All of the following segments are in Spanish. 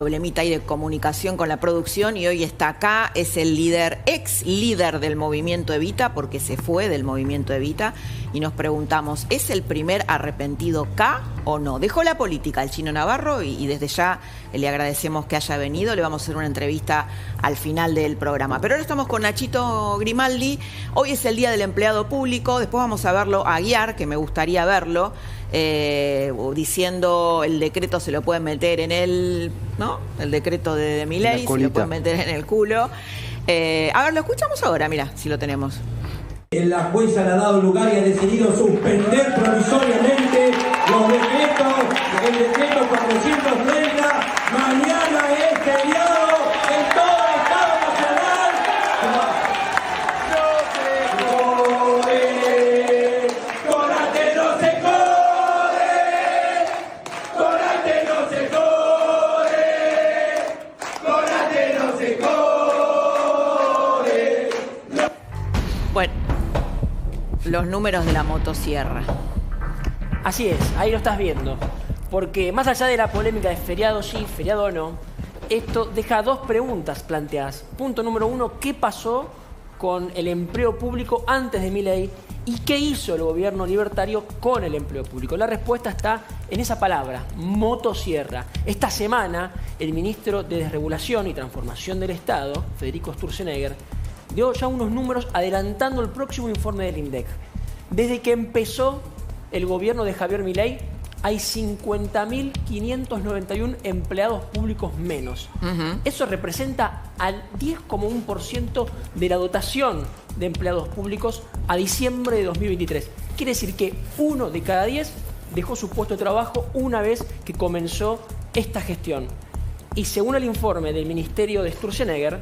Problemita ahí de comunicación con la producción y hoy está acá, es el líder, ex líder del movimiento Evita, porque se fue del movimiento Evita, y nos preguntamos, ¿es el primer arrepentido K o no? Dejó la política el Chino Navarro y desde ya le agradecemos que haya venido, le vamos a hacer una entrevista al final del programa. Pero ahora estamos con Nachito Grimaldi, hoy es el Día del Empleado Público, después vamos a verlo a guiar, que me gustaría verlo, diciendo el decreto se lo pueden meter en el, ¿no? El decreto de Milei, se lo pueden meter en el culo. A ver, lo escuchamos ahora, mira, si lo tenemos. La jueza le ha dado lugar y ha decidido suspender provisoriamente los decretos, el decreto 430, mañana es feriado en todo el Estado Nacional. Con arte no se jode, con arte no se jode, con arte no se jode. Bueno, los números de la motosierra. Así es, ahí lo estás viendo. Porque más allá de la polémica de feriado sí, feriado no, esto deja dos preguntas planteadas. Punto número uno, ¿qué pasó con el empleo público antes de Milei? ¿Y qué hizo el gobierno libertario con el empleo público? La respuesta está en esa palabra, motosierra. Esta semana, el ministro de Desregulación y Transformación del Estado, Federico Sturzenegger, dio ya unos números adelantando el próximo informe del INDEC. Desde que empezó el gobierno de Javier Milei, hay 50.591 empleados públicos menos. Eso representa al 10,1% de la dotación de empleados públicos a diciembre de 2023. Quiere decir que 1 de cada 10 dejó su puesto de trabajo una vez que comenzó esta gestión. Y según el informe del Ministerio de Sturzenegger,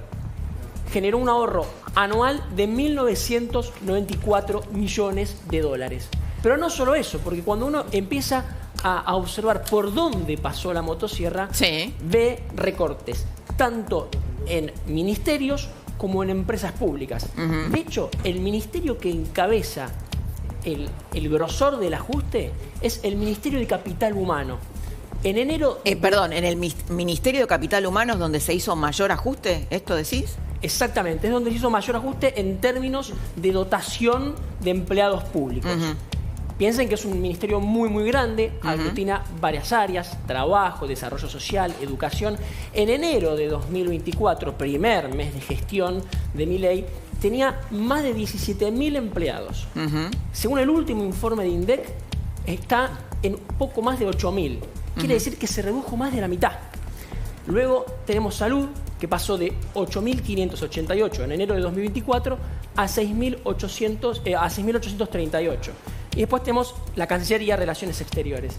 generó un ahorro anual de 1.994 millones de dólares. Pero no solo eso, porque cuando uno empieza a observar por dónde pasó la motosierra, sí, ve recortes, tanto en ministerios como en empresas públicas. De hecho, el ministerio que encabeza el grosor del ajuste es el Ministerio de Capital Humano. En enero... Perdón, ¿en el Ministerio de Capital Humano es donde se hizo mayor ajuste? ¿Esto decís? Exactamente, es donde se hizo mayor ajuste en términos de dotación de empleados públicos. Piensen que es un ministerio muy, muy grande, aglutina varias áreas, trabajo, desarrollo social, educación. En enero de 2024, primer mes de gestión de Milei, tenía más de 17.000 empleados. Según el último informe de INDEC, está en poco más de 8.000. Quiere decir que se redujo más de la mitad. Luego tenemos salud, que pasó de 8.588 en enero de 2024 a 6.838. Y después tenemos la Cancillería de Relaciones Exteriores.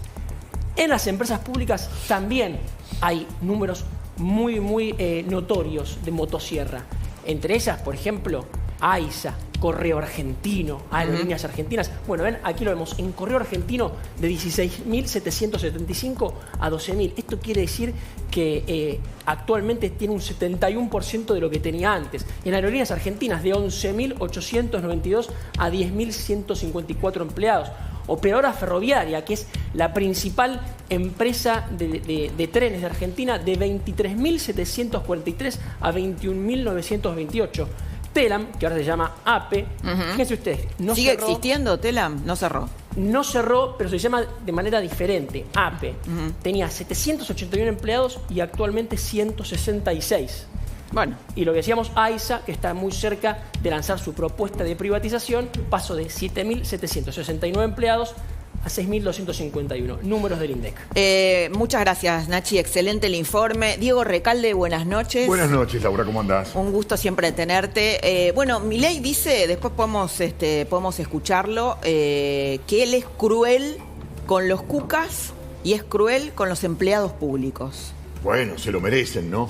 En las empresas públicas también hay números muy, muy notorios de motosierra. Entre ellas, por ejemplo, AISA, Correo Argentino, Aerolíneas Argentinas. Bueno, ven, aquí lo vemos, en Correo Argentino de 16.775 a 12.000. Esto quiere decir que actualmente tiene un 71% de lo que tenía antes. En Aerolíneas Argentinas de 11.892 a 10.154 empleados. Operadora Ferroviaria, que es la principal empresa de trenes de Argentina, de 23.743 a 21.928. Telam, que ahora se llama APE, fíjense ustedes, no ¿sigue cerró, existiendo Telam? No cerró. No cerró, pero se llama de manera diferente, APE. Tenía 781 empleados y actualmente 166. Bueno. Y lo que decíamos, AISA, que está muy cerca de lanzar su propuesta de privatización, pasó de 7.769 empleados a 6.251. Números del INDEC. Muchas gracias, Nachi. Excelente el informe. Diego Recalde, buenas noches. Buenas noches, Laura. ¿Cómo andás? Un gusto siempre tenerte. Bueno, Milei dice, después podemos escucharlo, que él es cruel con los cucas y es cruel con los empleados públicos. Bueno, se lo merecen, ¿no?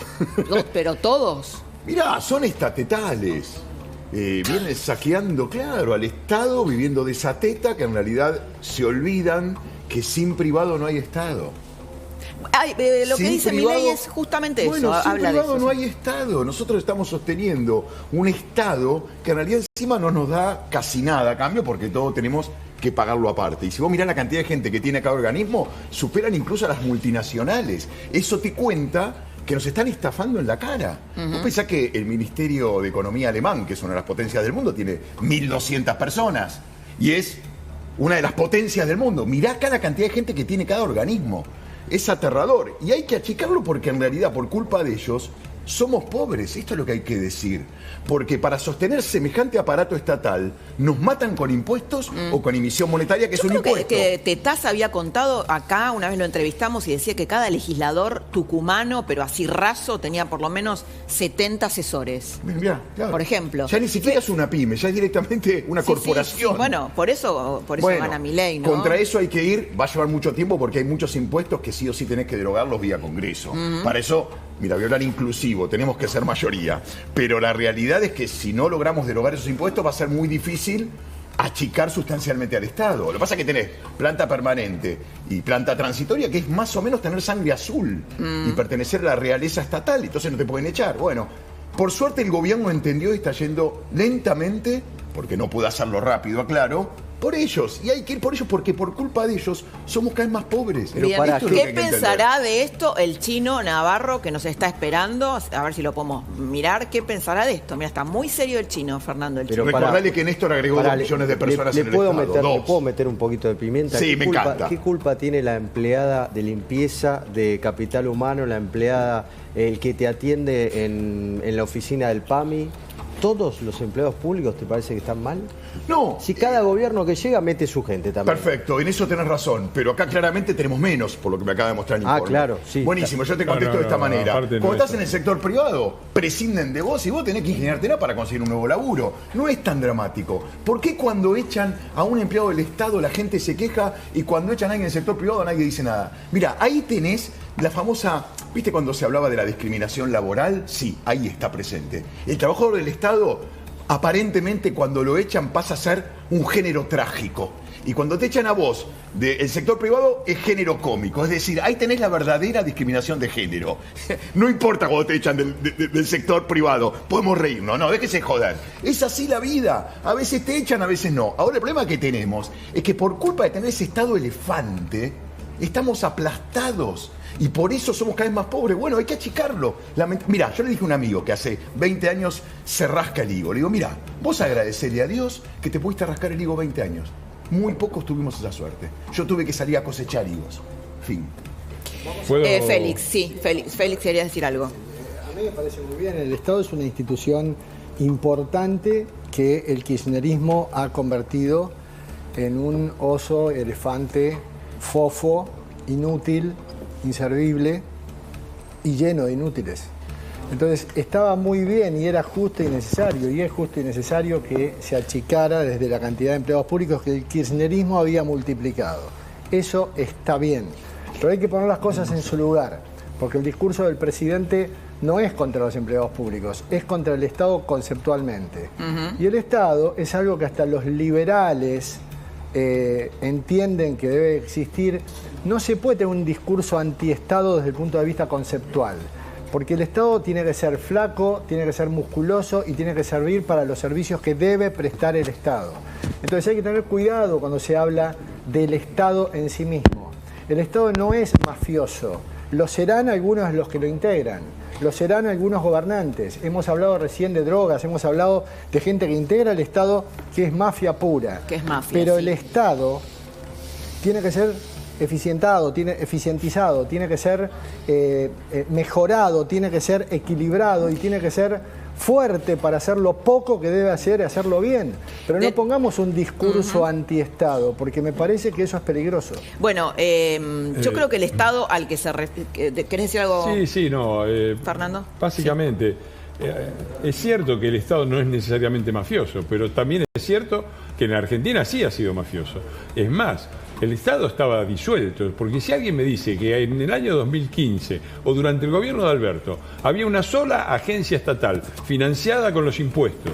Pero todos. Mirá, son estatales. Vienen saqueando, claro, al Estado, viviendo de esa teta, que en realidad se olvidan que sin privado no hay Estado. Lo que dice Milei es justamente eso. Bueno, sin habla privado de eso. no hay Estado. Nosotros estamos sosteniendo un Estado que en realidad encima no nos da casi nada a cambio, porque todos tenemos que pagarlo aparte. Y si vos mirás la cantidad de gente que tiene cada organismo, superan incluso a las multinacionales. Eso te cuenta que nos están estafando en la cara. Vos pensás que el Ministerio de Economía alemán, que es una de las potencias del mundo, tiene 1.200 personas y es una de las potencias del mundo. Mirá cada cantidad de gente que tiene cada organismo. Es aterrador y hay que achicarlo porque en realidad por culpa de ellos somos pobres. Esto es lo que hay que decir. Porque para sostener semejante aparato estatal nos matan con impuestos o con emisión monetaria, que es un impuesto. Que Tetaz había contado acá, una vez lo entrevistamos y decía que cada legislador tucumano, pero así raso, tenía por lo menos 70 asesores. Mirá, claro. Por ejemplo. Ya ni siquiera es una pyme, ya es directamente una corporación. Sí. Bueno, por eso gana Milei, ¿no? Contra eso hay que ir, va a llevar mucho tiempo porque hay muchos impuestos que sí o sí tenés que derogarlos vía Congreso. Para eso, mira, voy a hablar inclusivo, tenemos que ser mayoría. Pero la realidad es que si no logramos derogar esos impuestos va a ser muy difícil achicar sustancialmente al Estado. Lo que pasa es que tenés planta permanente y planta transitoria, que es más o menos tener sangre azul y pertenecer a la realeza estatal, entonces no te pueden echar. Bueno, por suerte el gobierno entendió y está yendo lentamente, porque no puede hacerlo rápido, aclaro, por ellos. Y hay que ir por ellos porque por culpa de ellos somos cada vez más pobres. Bien, ¿qué pensará de esto el chino Navarro que nos está esperando? A ver si lo podemos mirar. ¿Qué pensará de esto? Mira, está muy serio el chino, Fernando. Pero recordale que Néstor agregó 2 millones de personas en el Estado. ¿Le puedo meter un poquito de pimienta? Sí, me encanta. ¿Qué culpa tiene la empleada de limpieza de capital humano, la empleada, el que te atiende en la oficina del PAMI? ¿Todos los empleados públicos te parece que están mal? No. Si cada gobierno que llega mete su gente también. Perfecto, en eso tenés razón, pero acá claramente tenemos menos, por lo que me acaba de mostrar el informe. Claro, sí. Buenísimo, yo te contesto de esta manera. Cuando estás en el sector privado, prescinden de vos y vos tenés que ingeniártela para conseguir un nuevo laburo. No es tan dramático. ¿Por qué cuando echan a un empleado del Estado la gente se queja y cuando echan a alguien en el sector privado nadie dice nada? Mira, ahí tenés la famosa, ¿viste cuando se hablaba de la discriminación laboral? Sí, ahí está presente. El trabajador del Estado, aparentemente cuando lo echan pasa a ser un género trágico. Y cuando te echan a vos del sector privado es género cómico. Es decir, ahí tenés la verdadera discriminación de género. No importa cuando te echan del sector privado. Podemos reírnos, no, déjese joder. Es así la vida. A veces te echan, a veces no. Ahora el problema que tenemos es que por culpa de tener ese estado elefante, estamos aplastados. Y por eso somos cada vez más pobres. Bueno, hay que achicarlo. Mirá, yo le dije a un amigo que hace 20 años se rasca el higo. Le digo, mirá, vos agradecerle a Dios que te pudiste rascar el higo 20 años. Muy pocos tuvimos esa suerte. Yo tuve que salir a cosechar higos. Fin. Félix, sí. Félix quería decir algo. A mí me parece muy bien. El Estado es una institución importante que el kirchnerismo ha convertido en un oso, elefante, fofo, inútil, inservible y lleno de inútiles. Entonces estaba muy bien y era justo y necesario, y es justo y necesario que se achicara desde la cantidad de empleados públicos que el kirchnerismo había multiplicado. Eso está bien, pero hay que poner las cosas en su lugar, porque el discurso del presidente no es contra los empleados públicos, es contra el Estado conceptualmente. Y el Estado es algo que hasta los liberales entienden que debe existir. No se puede tener un discurso antiestado desde el punto de vista conceptual, porque el Estado tiene que ser flaco, tiene que ser musculoso y tiene que servir para los servicios que debe prestar el Estado. Entonces hay que tener cuidado cuando se habla del Estado en sí mismo. El Estado no es mafioso, lo serán algunos de los que lo integran, lo serán algunos gobernantes. Hemos hablado recién de drogas, hemos hablado de gente que integra el Estado que es mafia pura. Que es mafia, pero sí. El Estado tiene que ser eficientizado, tiene que ser mejorado, tiene que ser equilibrado y tiene que ser fuerte para hacer lo poco que debe hacer y hacerlo bien. Pero no pongamos un discurso antiestado, porque me parece que eso es peligroso. Bueno, yo creo que el Estado al que se ¿querés decir algo? Sí, no. Fernando. Básicamente, es cierto que el Estado no es necesariamente mafioso, pero también es cierto que en la Argentina sí ha sido mafioso. Es más, el Estado estaba disuelto, porque si alguien me dice que en el año 2015 o durante el gobierno de Alberto había una sola agencia estatal financiada con los impuestos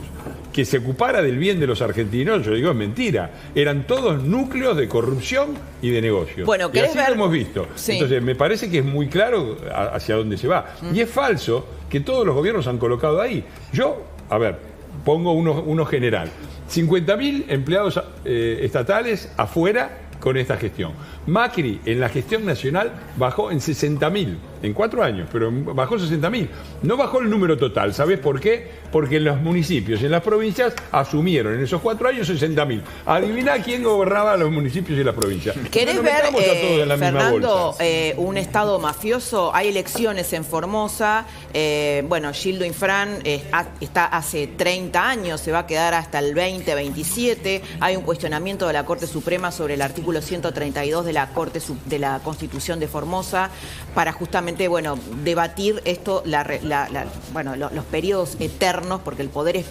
que se ocupara del bien de los argentinos, yo digo, es mentira. Eran todos núcleos de corrupción y de negocios. Bueno, y así ver? lo hemos visto. Sí. Entonces, me parece que es muy claro hacia dónde se va. Y es falso que todos los gobiernos han colocado ahí. Yo, a ver, pongo uno general. 50.000 empleados estatales afuera con esta gestión. Macri en la gestión nacional bajó en 60.000. en 4 años, pero bajó 60.000. No bajó el número total. ¿Sabés por qué? Porque en los municipios y en las provincias asumieron en esos 4 años 60.000. Adiviná quién gobernaba los municipios y las provincias. ¿Querés No ver, metamos a todos en la misma Fernando, bolsa. un estado mafioso? Hay elecciones en Formosa. Bueno, Gildo Infran está hace 30 años, se va a quedar hasta el 2027. Hay un cuestionamiento de la Corte Suprema sobre el artículo 132 de la Constitución de Formosa para justamente, bueno, debatir esto, los periodos eternos, porque el poder es